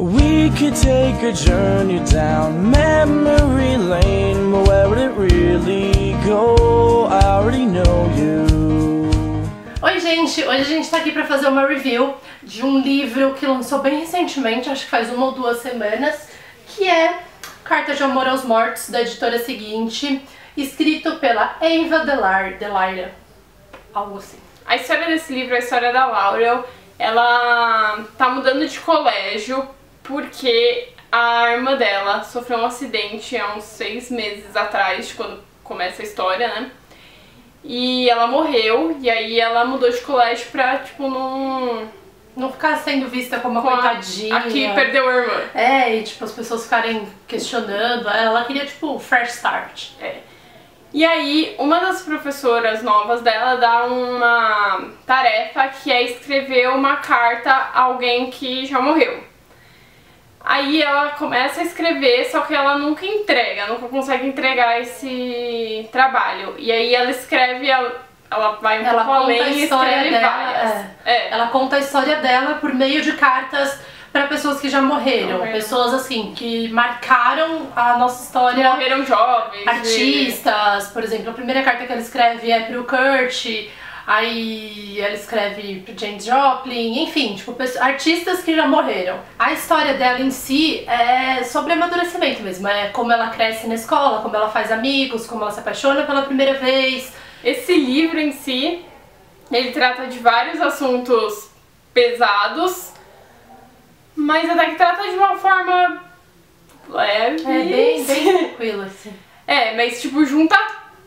We could take a journey down memory lane, but where would it really go? I already know you. Oi gente, hoje a gente tá aqui pra fazer uma review de um livro que lançou bem recentemente, acho que faz 1 ou 2 semanas, que é Carta de Amor aos Mortos, da editora Seguinte, escrito pela Ava Delara, algo assim. A história desse livro é a história da Laurel. Ela tá mudando de colégio porque a irmã dela sofreu um acidente há uns 6 meses atrás, quando começa a história, né? E ela morreu, e aí ela mudou de colégio pra, tipo, não ficar sendo vista como uma coitadinha. Aqui perdeu a irmã. É, e tipo, as pessoas ficarem questionando ela queria, tipo, fresh start. É. E aí, uma das professoras novas dela dá uma tarefa que é escrever uma carta a alguém que já morreu. Aí ela começa a escrever, só que ela nunca consegue entregar esse trabalho. E aí ela escreve, ela vai um pouco além e escreve várias. Ela conta a história dela por meio de cartas para pessoas que já morreram. Pessoas assim, que marcaram a nossa história. Morreram jovens. Artistas, por exemplo, a primeira carta que ela escreve é pro Kurt. Aí ela escreve pro James Joplin, enfim, tipo, artistas que já morreram. A história dela em si é sobre amadurecimento mesmo, é como ela cresce na escola, como ela faz amigos, como ela se apaixona pela primeira vez. Esse livro em si, ele trata de vários assuntos pesados, mas até que trata de uma forma leve. É bem tranquilo, assim. É, mas tipo, junta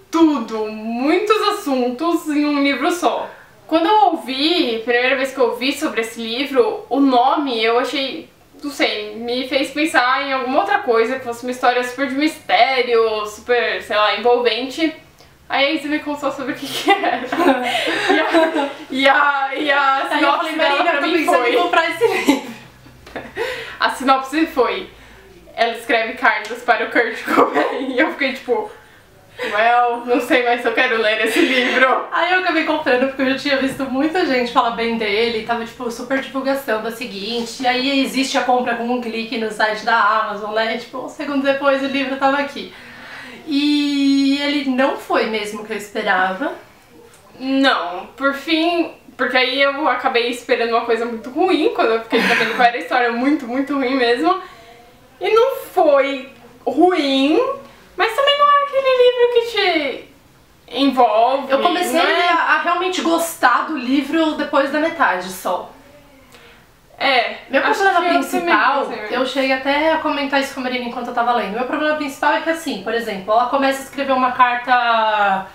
tudo, muitos assuntos em um livro só. Quando eu ouvi, primeira vez que eu ouvi sobre esse livro, o nome eu achei, não sei, me fez pensar em alguma outra coisa, que fosse uma história super de mistério, super, sei lá, envolvente. Aí a Isa me contou sobre o que era. e a sinopse dela pra mim foi... comprar esse livro. A sinopse foi: ela escreve cartas para o Kurt Cobain. E eu fiquei tipo... Well, não sei mais se eu quero ler esse livro. Aí eu acabei comprando porque eu já tinha visto muita gente falar bem dele, tava tipo super divulgação da Seguinte, e aí existe a compra com um clique no site da Amazon, né? Tipo, um segundo depois o livro tava aqui. E ele não foi mesmo o que eu esperava. Não, por fim, porque aí eu acabei esperando uma coisa muito ruim, quando eu fiquei sabendo qual era a história, muito ruim mesmo. E não foi ruim, mas também não é aquele livro que te envolve. Eu comecei a realmente gostar do livro depois da metade só. Meu problema principal, eu cheguei até a comentar isso com a Marina enquanto eu tava lendo. Meu problema principal é que assim, por exemplo, ela começa a escrever uma carta,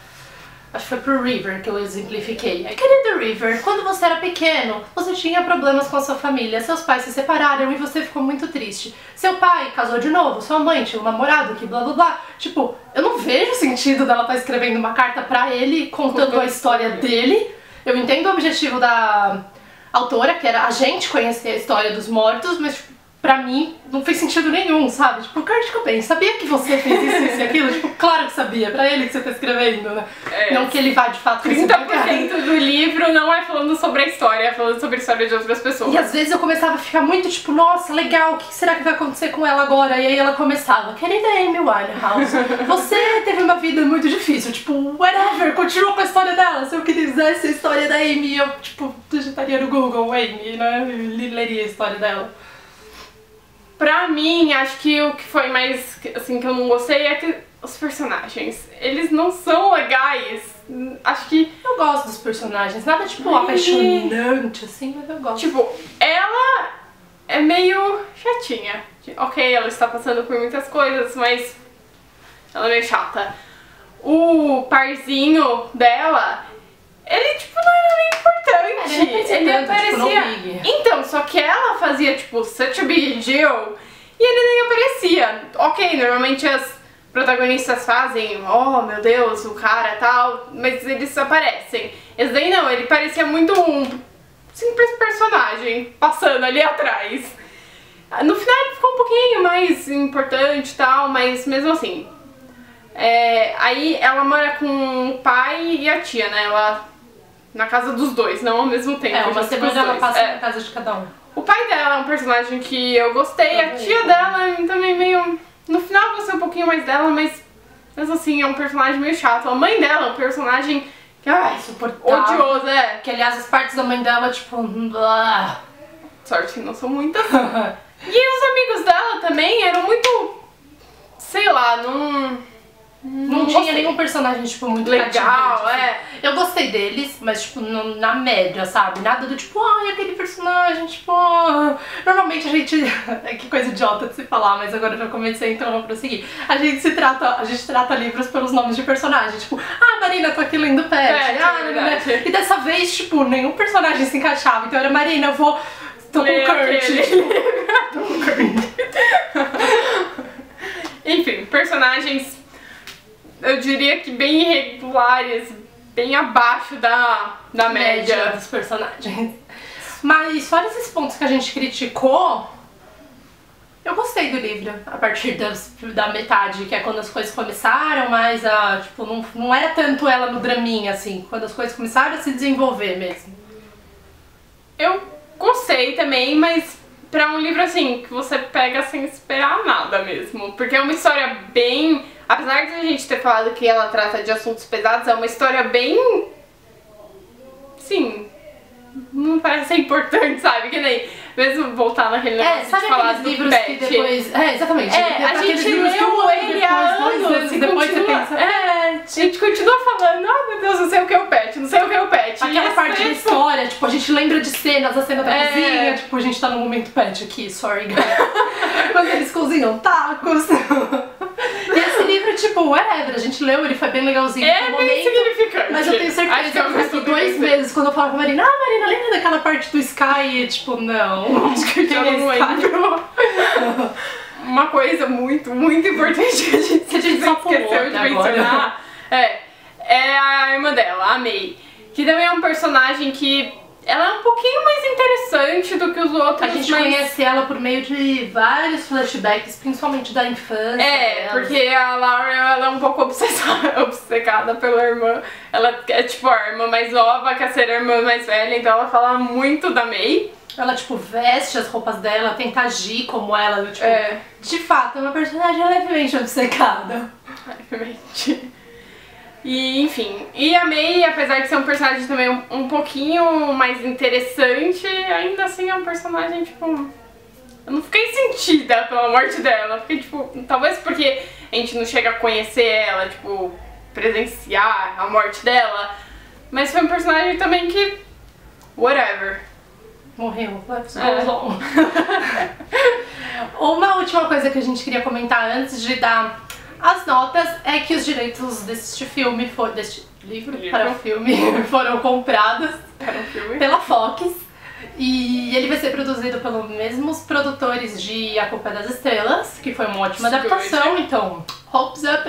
acho que foi pro River que eu exemplifiquei. Querido River, quando você era pequeno, você tinha problemas com a sua família, seus pais se separaram e você ficou muito triste. Seu pai casou de novo, sua mãe tinha um namorado que blá blá blá. Tipo, eu não vejo sentido dela estar escrevendo uma carta pra ele, contando a história dele. Eu entendo o objetivo da autora, que era a gente conhecer a história dos mortos, mas tipo, pra mim não fez sentido nenhum, sabe? Tipo, Kurt Cobain, sabia que você fez isso e aquilo? Tipo, claro que sabia, pra ele que você tá escrevendo, né? Não que ele vá de fato 30% do livro não é falando sobre a história, é falando sobre a história de outras pessoas. E às vezes eu começava a ficar muito tipo, nossa, legal, o que será que vai acontecer com ela agora? E aí ela começava, querida Amy Winehouse, você teve uma vida muito difícil, tipo, whatever, continua com a história dela. Se eu quisesse a história da Amy, eu, tipo, digitaria no Google Amy, né? E leria a história dela. Pra mim, acho que o que foi mais, assim, que eu não gostei é que os personagens, eles não são legais. Acho que... Eu gosto dos personagens, nada tipo apaixonante, assim, mas eu gosto. Tipo, ela é meio chatinha. Ok, ela está passando por muitas coisas, mas ela é meio chata. O parzinho dela, ele, tipo, não era nem importante. Ele aparecia... Tipo, então, só que ela fazia, tipo, such a big deal, e ele nem aparecia. Ok, normalmente as protagonistas fazem, oh meu Deus, o cara tal, mas eles aparecem. Esse daí não, ele parecia muito um simples personagem passando ali atrás. No final ele ficou um pouquinho mais importante e tal, mas mesmo assim. Aí ela mora com o pai e a tia, né? Ela na casa dos dois, não ao mesmo tempo. É, uma junto com semana os ela dois. passa na casa de cada um. O pai dela é um personagem que eu gostei, a tia dela também meio... No final eu gostei um pouquinho mais dela, mas assim, é um personagem meio chato. A mãe dela é um personagem que, insuportável. Odioso, Que, aliás, as partes da mãe dela, tipo... Sorte que não são muitas. E os amigos dela também eram muito... Sei lá, não tinha nenhum personagem, tipo, muito legal, assim. Eu gostei deles, mas, tipo, na média, sabe? Nada do tipo, ai, aquele personagem, tipo... Normalmente a gente... que coisa idiota de se falar, mas agora eu já comecei, então eu vou prosseguir. A gente trata livros pelos nomes de personagem. Tipo, Marina, tô aqui lendo Pet. E dessa vez, tipo, nenhum personagem se encaixava. Então era, Marina, tô com o Kurt. Tô com o Kurt. Enfim, personagens... Eu diria que bem irregulares, bem abaixo da média dos personagens. Mas fora esses pontos que a gente criticou, eu gostei do livro a partir da metade, que é quando as coisas começaram, mas tipo, não era tanto ela no draminha, assim, quando as coisas começaram a se desenvolver mesmo. Eu gostei também, mas pra um livro assim, que você pega sem esperar nada mesmo, porque é uma história bem... Apesar de a gente ter falado que ela trata de assuntos pesados, é uma história bem... Sim, não parece ser importante, sabe? Que nem mesmo voltar naquele negócio sabe de falar aqueles do livros Pet. que depois... exatamente. A gente leu ele há anos e depois continua... você pensa, a gente continua falando, meu Deus, não sei o que é o Pet, não sei o que é o Pet. Aquela parte da história, tipo, a gente lembra de cenas, a cena da cozinha, tipo, a gente tá no momento Pet aqui, sorry guys. Quando eles cozinham tacos. E esse livro, tipo, whatever, a gente leu, ele foi bem legalzinho no momento. Bem significante. Mas eu tenho certeza que daqui 2 meses, quando eu falo pra Marina, Marina, lembra daquela parte do Sky? E, tipo, não. Acho que eu não lembro. Uma coisa muito, muito importante que a gente só esqueceu de mencionar é a irmã dela, a May. Que também é um personagem que ela é um pouquinho mais interessante do que os outros. A gente conhece ela por meio de vários flashbacks, principalmente da infância. Porque a Laura ela é um pouco obcecada pela irmã. Ela é tipo a irmã mais nova, quer ser a irmã mais velha, então ela fala muito da May. Ela, tipo, veste as roupas dela, tenta agir como ela, tipo... De fato, é uma personagem levemente obcecada. Levemente. E, enfim, e a May, apesar de ser um personagem também um pouquinho mais interessante, ainda assim é um personagem, tipo... Eu não fiquei sentida pela morte dela, fiquei, tipo... Talvez porque a gente não chega a conhecer ela, tipo, presenciar a morte dela, mas foi um personagem também que... Whatever. Morreu, let's go on. Uma última coisa que a gente queria comentar antes de dar as notas é que os direitos deste filme, deste livro para o filme, foram comprados pela Fox. E ele vai ser produzido pelos mesmos produtores de A Culpa é das Estrelas, que foi uma ótima adaptação, então, hopes up.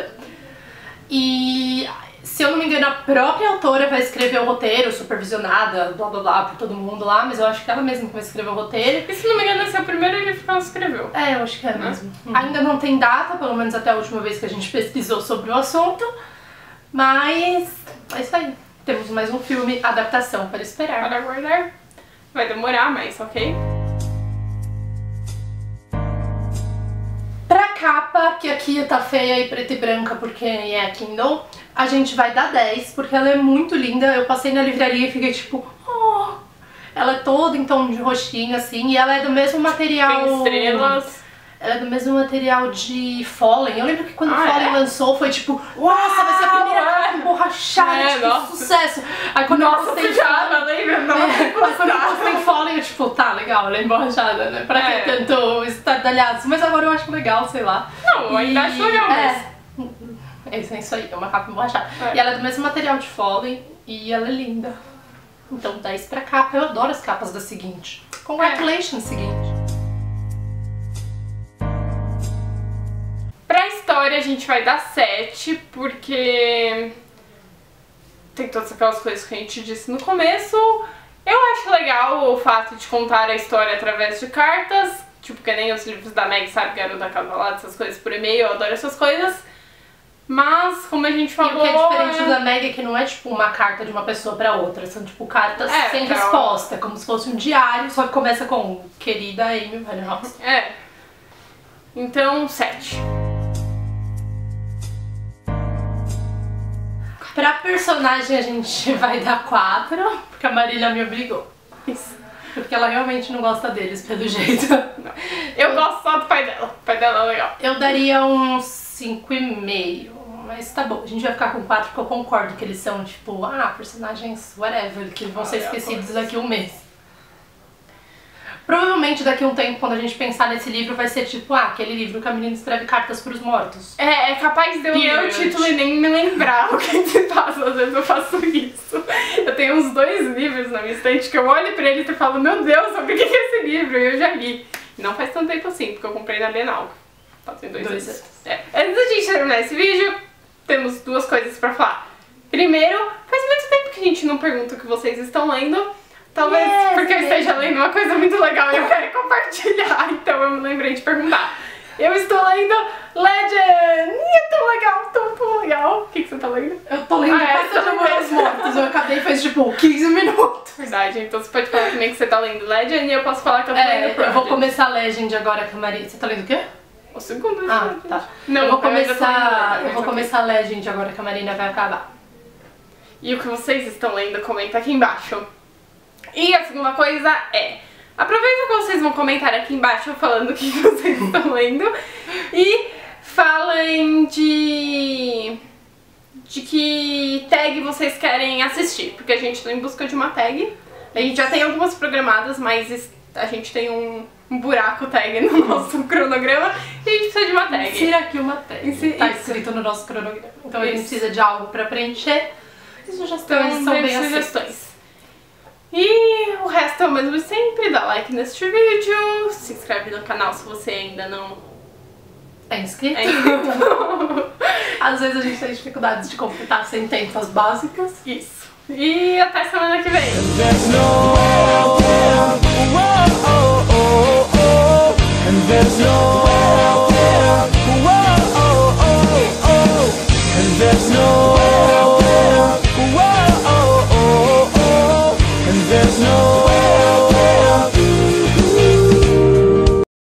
E... se eu não me engano, a própria autora vai escrever o roteiro, supervisionada, blá blá blá, por todo mundo lá, mas eu acho que ela mesma que vai escrever o roteiro. E se não me engano, esse é o primeiro livro que ela escreveu. Eu acho que é mesmo. Ainda não tem data, pelo menos até a última vez que a gente pesquisou sobre o assunto, mas é isso aí. Temos mais um filme, adaptação, para esperar. Para aguardar. Vai demorar, mas ok. Pra capa, que aqui tá feia e preta e branca porque é Kindle, a gente vai dar 10, porque ela é muito linda. Eu passei na livraria e fiquei tipo, oh! Ela é toda em tom de roxinho, assim, e ela é do mesmo material... Tem estrelas. Ela é do mesmo material de Fallen. Eu lembro que quando Fallen lançou foi tipo, nossa, vai ser a primeira capa emborrachada, tipo, sucesso. Aí quando eu postei em Fallen, eu tipo, tá, legal, ela é emborrachada, né? Pra que tanto estardalhaço? Mas agora eu acho legal, sei lá. Não, ainda acho legal, mas... É isso aí, é uma capa emborrachada. E ela é do mesmo material de Fallen e ela é linda. Então 10 pra capa, eu adoro as capas da seguinte. Congratulations, seguinte. Pra história a gente vai dar 7, porque tem todas aquelas coisas que a gente disse no começo. Eu acho legal o fato de contar a história através de cartas, tipo que nem os livros da Meg, sabe, Garota Cavalada, essas coisas por e-mail, eu adoro essas coisas. Mas, como a gente falou... E o que é diferente da Meg é que não é tipo uma carta de uma pessoa pra outra. São tipo cartas sem resposta. Como se fosse um diário, só que começa com querida Amy Winehouse. É. Então, 7. Pra personagem a gente vai dar 4, porque a Marília me obrigou. Isso. Porque ela realmente não gosta deles, pelo jeito. Não. Eu gosto só do pai dela. O pai dela é legal. Eu daria uns 5,5. Mas tá bom, a gente vai ficar com 4 porque eu concordo que eles são, tipo, personagens whatever, que vão ser esquecidos daqui a um mês. Provavelmente daqui a um tempo, quando a gente pensar nesse livro, vai ser tipo, aquele livro que a menina escreve cartas pros mortos. É capaz de eu ler o título e nem me lembrar o que se passa, às vezes eu faço isso. Eu tenho uns 2 livros na minha estante que eu olho pra eles e falo, meu Deus, sobre o que é esse livro? E eu já li. Não faz tanto tempo assim, porque eu comprei na Bienal. Fazem 2 anos. Antes da gente terminar esse vídeo, temos 2 coisas pra falar. Primeiro, faz muito tempo que a gente não pergunta o que vocês estão lendo. Talvez porque eu esteja lendo uma coisa muito legal e eu quero compartilhar, então eu me lembrei de perguntar. Eu estou lendo Legend! E é tão legal, tão legal. O que você tá lendo? Eu tô lendo Carta de Amor aos Mortos, eu acabei faz tipo 15 minutos. Verdade, então você pode falar também que você tá lendo Legend e eu posso falar que eu tô lendo Project. Eu vou começar Legend agora com a Maria. Você tá lendo o quê? O segundo. Tá. Não, eu vou começar Legend agora que a Marina vai acabar. E o que vocês estão lendo, comenta aqui embaixo. E a segunda coisa é, aproveita que vocês vão comentar aqui embaixo falando o que vocês estão lendo e falem de que tag vocês querem assistir, porque a gente tá em busca de uma tag. A gente já tem algumas programadas, mas a gente tem um buraco tag no nosso cronograma e a gente precisa de uma tag. Insira aqui uma tag. Tá escrito no nosso cronograma. Então a gente precisa de algo pra preencher. As sugestões são bem aceitas. E o resto é o mesmo de sempre, dá like neste vídeo, se inscreve no canal se você ainda não é inscrito. Às vezes a gente tem dificuldades de completar sentenças básicas. Isso. E até semana que vem.